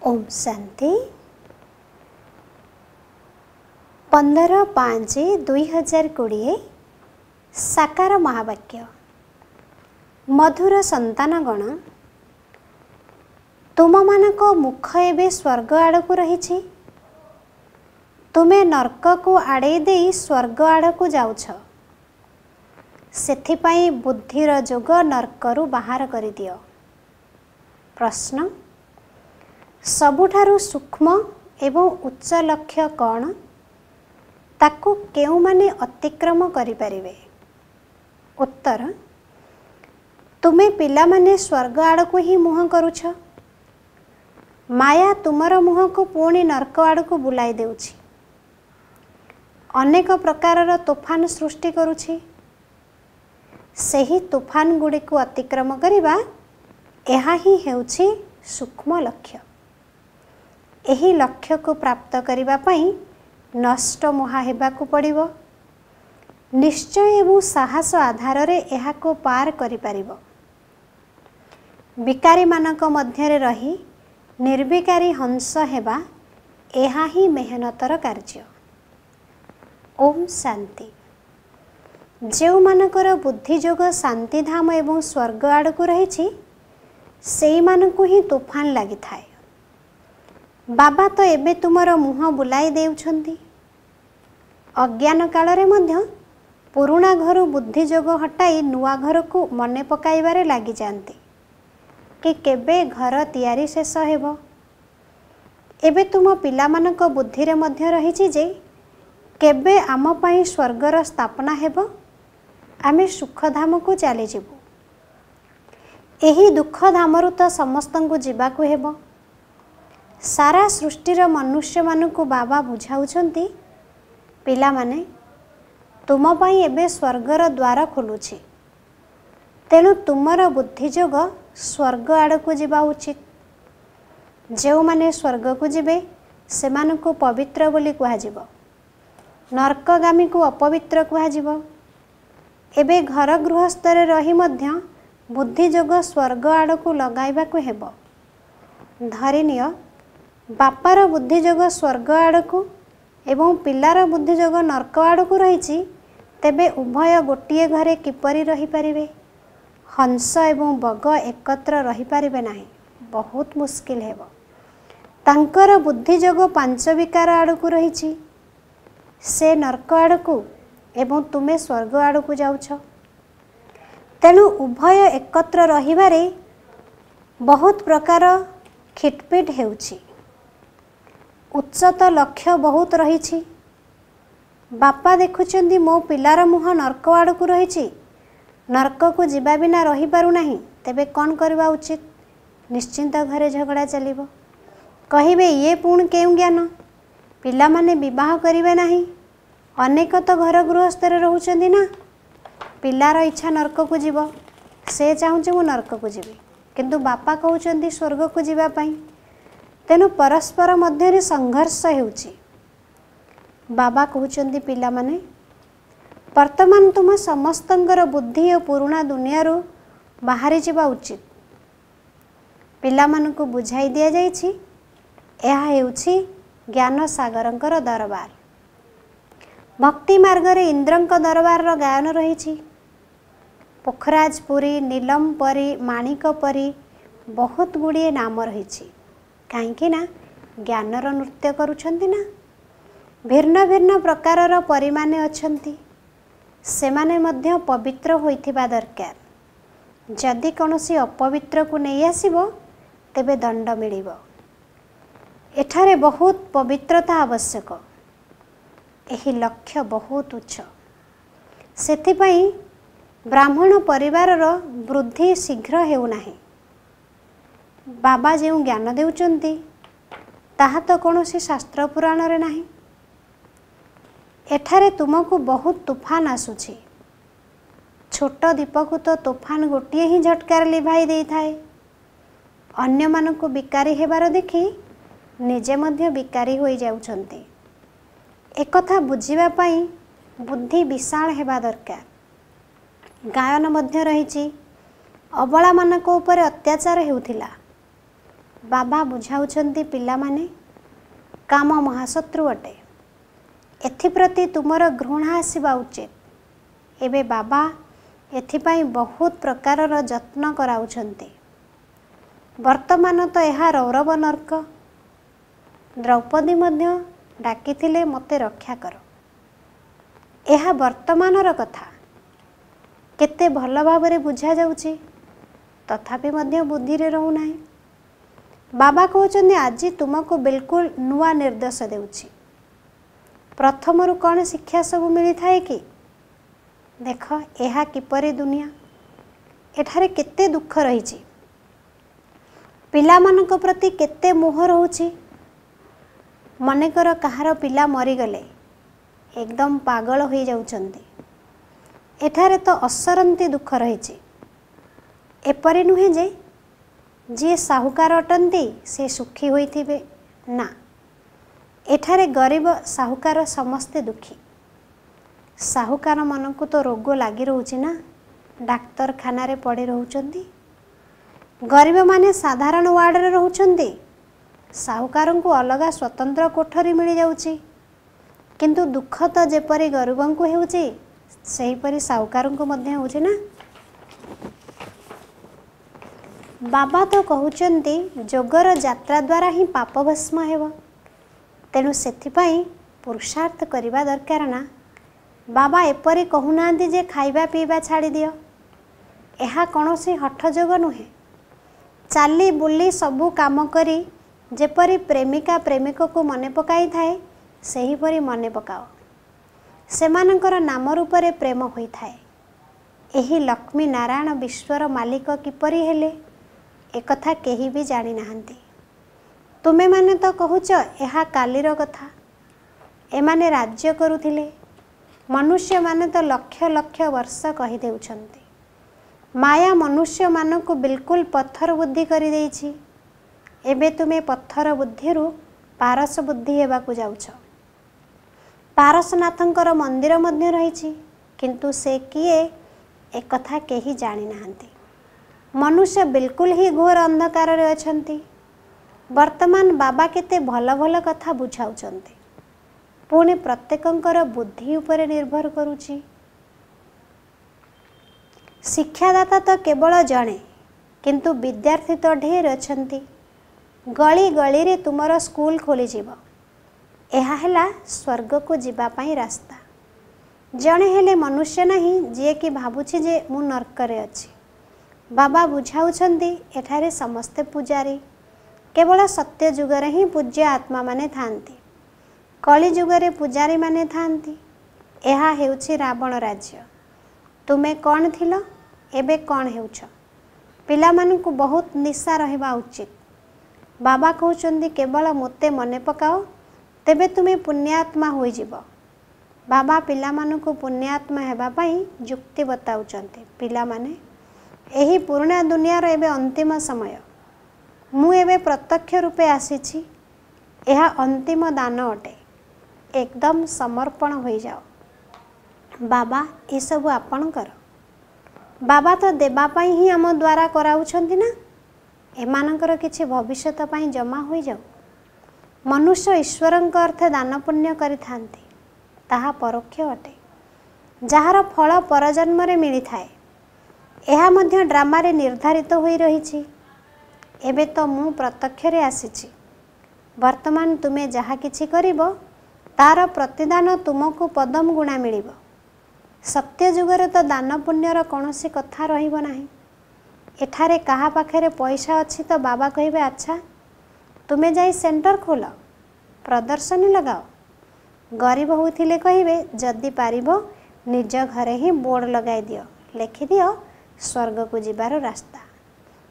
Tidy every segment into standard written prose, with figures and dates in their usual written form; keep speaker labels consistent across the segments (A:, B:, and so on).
A: ओम शांति 15/5/2020 साकार महावाक्य। मधुर संतानगण, तुम मानक मुख एवं स्वर्ग आड़ को रही। तुमे नर्क को आड़े दे स्वर्ग आड़ को जाउछ। सेथिपाई बुद्धिर जोग नर्करू बाहर कर दियो। प्रश्न, सबुठारु सूक्ष्म एवं उच्च लक्ष्य कौन? ताकू केउ माने अतिक्रम करि परिबे? उत्तर, तुमे पिला माने स्वर्ग आड़ को ही मुह करुछ। माया तुमर मुह को पुणी नर्क आड़ को बुलाई देउछि। अनेक प्रकारर तोफान सृष्टि करुछि। सेही तूफान गुड़ी को अतिक्रम करिबा एहा ही हेउछि सूक्ष्म लक्ष्य। एही लक्ष्य को प्राप्त करिबा पई नष्ट मुहा हेबाकू पड़िबो। निश्चय एवं साहस आधार रे एहा को पार करि परिबो। विकारी मानक मध्यरे रही निर्विकारी हंस हेबा एहा ही मेहनतर कार्य। ओम शांति। जेउ मानकर बुद्धि जोग शांति धाम एवं स्वर्ग आड़ को रही सेई मानकू ही तूफान लागि थाए। बाबा तो एबे तुमर मुह बुलाई देउछंती। अज्ञान काल रे मध्य पुरुणा घरु बुद्धि जोग हटाई नुआ घर को मने पकाइबारे लागि जानती कि केबे घर तियारी शेष हेबो। एबे तुम पिला मानक बुद्धि रे मध्य रहिछि जे केबे आम पई स्वर्गर स्थापना हेबो, आमे सुख धाम को चली जिबु। एही दुख धामरु तो समस्तंकु जिबाकू हेबो। सारा सृष्टिर मनुष्य मानकु बाबा बुझाउछंती, पिला माने तुम पई एबे स्वर्गर द्वार खोलुछि। तेणु तुमर बुद्धि जोग स्वर्ग आड़ को जिबा उचित। जेउ माने स्वर्ग को जिबे सेमानकु पवित्र बोली कुहाजिबो। नर्कगामी को अपवित्र कुहाजिबो। एबे घर गृहस्थरे रही मध्य बुद्धि जोग स्वर्ग आड़ को लगाइबा को हेबो। धरिनिय बापार बुद्धि जोग स्वर्ग आड़ को एवं पिलार बुद्धि जोग नर्क आड़ को रही, तेबे उभय गोटिए घरे किपरि रही परिबे? हंस एवं बग एकत्र रही परिबे नाही, बहुत मुश्किल हेबो। तांकर बुद्धि जोग पांच विकार आड़ को रही, से नर्क आड़ को एवं तुमे स्वर्ग आड़ को जाउछ। तेणु उभय एकत्र रहिबारे बहुत प्रकार खिटपिट हेउछि। उच्चत लक्ष्य बहुत रही। बापा देखुचंदी मो पिलार मुह नर्क आड़ को रही, नर्क को जिबा बिना रही पारु नाही, तेबे कौन करबा उचित? निश्चिंत घरे झगड़ा चलिबो। कहिबे ये पुण केउ ज्ञान? पिला माने विवाह करिवे नाही। अनेक तो घर गृहस्थरे रहउचंदी ना। पिलार इच्छा नर्क को जीव, से चाहूचे मु नर्क को जीवी, किंतु बापा कहउचंदी स्वर्ग को जीवा पई। तेणु परस्पर मध्य संघर्ष हेउछि। बाबा कहउचंदी पिला माने वर्तमान तुम समस्तंकर बुद्धि और पुराणा दुनिया रो बाहरी जीवा उचित। पिला मानकु बुझाई दिया जाइछि, एहा हेउछि ज्ञान सागरंकर दरबार। भक्ति मार्ग रे इंद्रंक दरबार रो गायन रहिछि। पोखराजपुरी, नीलम परी, माणिक परी बहुत गुड़िए नाम रहिछि। काहेकि ना ज्ञानर नृत्य करुछंती ना। भिन्न भिन्न प्रकारर परिमाने अछंती, सेमाने मध्य पवित्र होइथिबा दरकार। जदि कौनसी अपवित्र को नहीं आसीबो तेबे दंड मिलिबो। एठारे बहुत पवित्रता आवश्यक। एही लक्ष्य बहुत उच्च। सेथिपाई ब्राह्मण परिवारर वृद्धि शीघ्र हेउ नाही। बाबा जो ज्ञान देउचंती ताहा तो कौनसी शास्त्र पुराण रे नाही। एठारे तुमको बहुत तूफान आसुछि। छोट दीप को तो तूफान गोटिए ही झटकार लिभाई देई थाए। अन्य मानकु विकारी हेबार देखि निजे मध्य विकारी होई जाउछंती। एकथा बुझिबा पई बुद्धि विशाल हेबा दरकार। गायन मध्य रहिछि, अबला मानक ऊपर अत्याचार हेउथिला। बाबा बुझाउछन्ति पिलामाने काम महाशत्रु अटे, एथिप्रति तुमर घृणा आसवा उचित। एबे बाबा एथिपाई बहुत प्रकारर जत्न कराउछन्ति। वर्तमान तो यह रौरव नर्क। द्रौपदी मध्य डाकिथिले मते रक्षा कर। यह वर्तमानर कथा केते भल भावरे बुझा जाउछि, तथापि मध्य बुद्धि रे रहु नाही। बाबा कहउछन्ति आज तुमको बिल्कुल नुआ निर्देश देउछि। प्रथमरु कौन शिक्षा सब मिली थाए कि देख यह किपरि दुनिया, एठारे केते दुख रहिछि, पिलामानक प्रति केते मोह रहउछि। मनेकर कहार पिला मरीगले एकदम पागल हो जाउछन्ति। एठारे तो असरंती दुख रहिछि। एपरि नुहे जे जी साहुकार अटंती से सुखी होइथिबे ना, एठारे गरीब साहुकार समस्ते दुखी। साहुकार मन को तो रोग लगी रोचे ना, डाक्तरखाना रे पड़ी रहउछन्ति। गरीब माने साधारण वार्ड रे रहउछन्ति, साहुकार को अलग स्वतंत्र कोठरी मिल जाउछि। किंतु दुख तो जेपरी गरीबों को हेउछि सेहीपरि साहुकार को मध्य होउछि ना। बाबा तो कहउछन्ति जोगर यात्रा द्वारा ही पाप भस्म हेब, तेणु सेथिपाई पुरुषार्थ करिबा दरकार ना। बाबा एपरि कहूनांती जे खाइबा पीबा छाड़ी दियो, एहा कौनसी हठ जोग नुहे। चाली बुली सबू काम करी जेपरी प्रेमिका प्रेमिक को मने पकाई थाए सेहीपरि मने पकाओ। सेमानंकर नाम रूपरे प्रेम होई थाए। एही लक्ष्मी नारायण विश्वर मालिक किपरि हेले एकथा केही भी जानी नाहंती। तुमे माने तो कहूच एहा कालीर कथा। एमाने राज्य करुथिले, मनुष्य माने तो लक्ष लक्ष वर्ष कही देउछन्ति। माया मनुष्य मान को बिल्कुल पत्थर बुद्धि करी देइछि। एबे तुमे पत्थर बुद्धिरु पारस बुद्धि हेबाकु जाउछ। पारसनाथंकर मंदिर मध्य रहिछि, किंतु से किए एक कथा केही जानी नाहंती। मनुष्य बिल्कुल ही घोर अंधकार रे अछंती। वर्तमान बाबा केते भल भल कथा बुझाउछन्ति, पुणे प्रत्येकंकर बुद्धि उपरे निर्भर करुछि। शिक्षादाता तो केवल जणे, किंतु विद्यार्थी तो ढेर अछंती। गली गली रे तुमर स्कूल खोली जीव। एहा हेला स्वर्ग को जीवा पाई रास्ता। जणे हेले मनुष्य नहीं जे कि भाबुछि जे मु नरक रे अछि। बाबा बुझाउछन्ति एठारे समस्ते पूजारी। केवल सत्य जुगरे ही पूज्य आत्मा माने थांती। कली जुगरे पूजारी माने थांती। एहा हेउछि रावण राज्य। तुमे कौन थिल, एबे कौन हेउछ। पिला मानकु बहुत निशा रहिबा उचित। बाबा कहउछन्ति केवल मोते मने पकाओ, तेबे तुमे पुण्यात्मा होई जीव। बाबा पिला मानकु पुण्यात्मा हेबा पई युक्ति बताउछन्ति। पिला माने एही पुराना दुनियार एबे अंतिम समय। मु एबे प्रत्यक्ष रूपे आसीछि। एहा अंतिम दान अटे। एकदम समर्पण होई जाओ। बाबा ये सब आपणकर। बाबा तो देबा पई ही आम द्वारा कराउछन्ति ना। एमानकर किछि भविष्यत पई जमा होई जाओ। मनुष्य ईश्वरଙ୍କ अर्थ दान पुण्य करिथांती, ताहा परोक्ष अटे। जହାର फल परजन्म रे मिली थाए, एहा मध्य ड्रामा रे निर्धारित होई रहिछि। एबे तो मु प्रत्यक्ष रे आसीछि। वर्तमान तुमे जहा किछि करिवो तार प्रतिदान तुमको पदम गुणा मिलिबो। सत्य जुगरे तो दान पुण्यर कौनसी कथा रहिबो नाही। एठारे कहा पाखरे पैसा अछि तो बाबा कहिबे अच्छा तुमे जाई सेंटर खोल, प्रदर्शनी लगाओ। गरीब होथिले कहिबे जदि पारिबो निज घरे ही बोर्ड लगाई दियो, लिखि दियो स्वर्ग को जीवार रास्ता।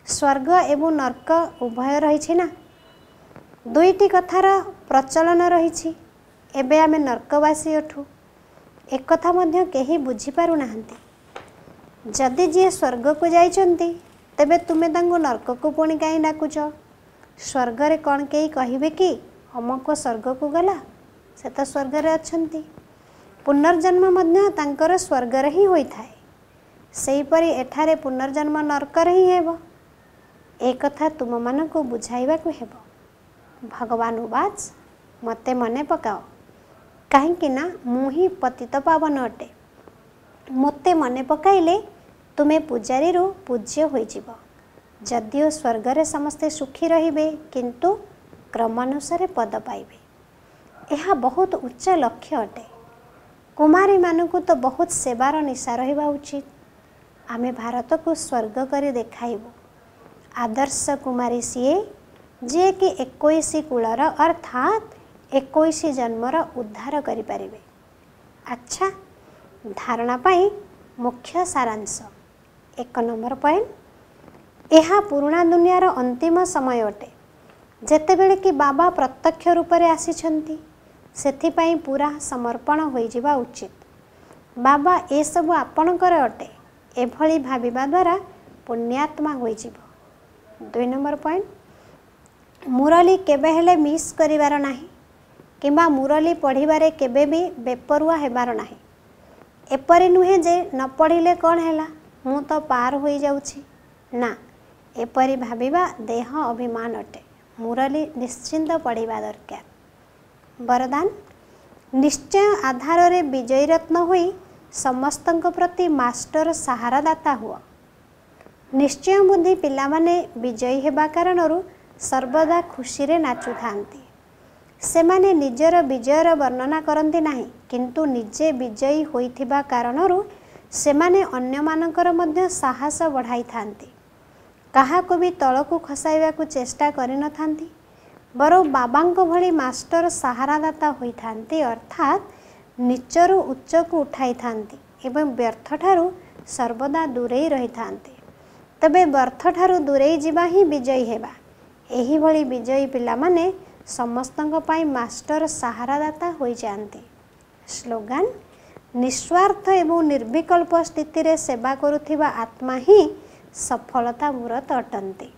A: स्वर्ग एवं नर्क उभय रहिछि ना। दुईटी कथार प्रचलन रहिछि। एबे आमे नर्कवासी अठु एक कथा मध्य केही बुझी पारु नाहंती। जदि जे स्वर्ग को जाइछन्ति तेबे तुमे तांगु नर्क को पुणी काई डाकुछ। स्वर्ग रे कौन केही कहिबे कि अमको स्वर्ग को गला, से तो स्वर्ग रे अछन्ति। पुनर्जन्म मध्य तांकर स्वर्ग रे ही होई थाए। सेहीपरि एठारे पुनर्जन्म नर्क रे ही हेबो। ए कथा तुम मानकु बुझाइबाकु हेबो। भगवान उवाच मते मने पकाओ कहीं ना मुही पतित पावन अटे। मते मने पकाइले तुमे पूजारी रू पूज्य होइजिबो। जदिओ स्वर्गरे समस्ते सुखी रहिबे किंतु क्रमानुसारे पद पाइबे। यह बहुत उच्च लक्ष्य अटे। कुमारी मानकु तो बहुत सेवार निशा रहिबा उचित। आमे भारत को स्वर्ग करी देखाइबु। आदर्श कुमारी सीए जे कि 21 कूलर अर्थात 21 जन्मर उद्धार करि पारिबे। अच्छा, धारणा पाई मुख्य सारांश। 1 नंबर पॉइंट, यह पुराना दुनियार अंतिम समय अटे जेतेबेले कि बाबा प्रत्यक्ष रूप में आसीछंती। सेथिपाई पूरा समर्पण हो जावा उचित। बाबा ए सब आपणकर अटे एभली भाविबा द्वारा पुण्यात्मा हो जिवो। 2 नंबर पॉइंट, मुरली केबे हेले मिस करिवार नाही किंबा मुरली पढ़िबारे केबे भी बेपरुआ हेबार नाही। एपरि नुहे जे न पढ़िले कौन हैला मु तो पार हो जाउछि ना, एपरि भाविबा देह अभिमान अटे। मुरली निश्चिंत पढ़िबा दरकार। वरदान, निश्चय आधार रे विजयी रत्न होई समस्तंक प्रति मास्टर सहारादाता हुआ। निश्चय बुद्धि पिला माने विजयी हेबा कारणरू सर्वदा खुशी रे नाचु थांती। सेमाने निजर विजयर वर्णना करती नाही किंतु निजे विजयी होइथिबा कारणरू सेमाने अन्य मानकर मध्य साहस बढ़ाई थांती। काहाको भी तळकु खसाइबाकु चेष्टा करि न थांती, बरं बाबांको भली मास्टर सहारादाता होई थांती। अर्थात नीचरू उच्चकु उठाई थांती एवं व्यर्थ ठारू सर्वदा दूरेई रही थांती। तबे व्यर्थ ठारू दूरेई जिबा ही विजयी हेबा। एही भली विजयी पिला माने समस्तंक पाई मास्टर सहारादाता होई जांती। स्लोगान, निस्वार्थ एवं निर्विकल्प स्थिति रे सेवा करुथिबा आत्मा ही सफलता मूरत अटंती।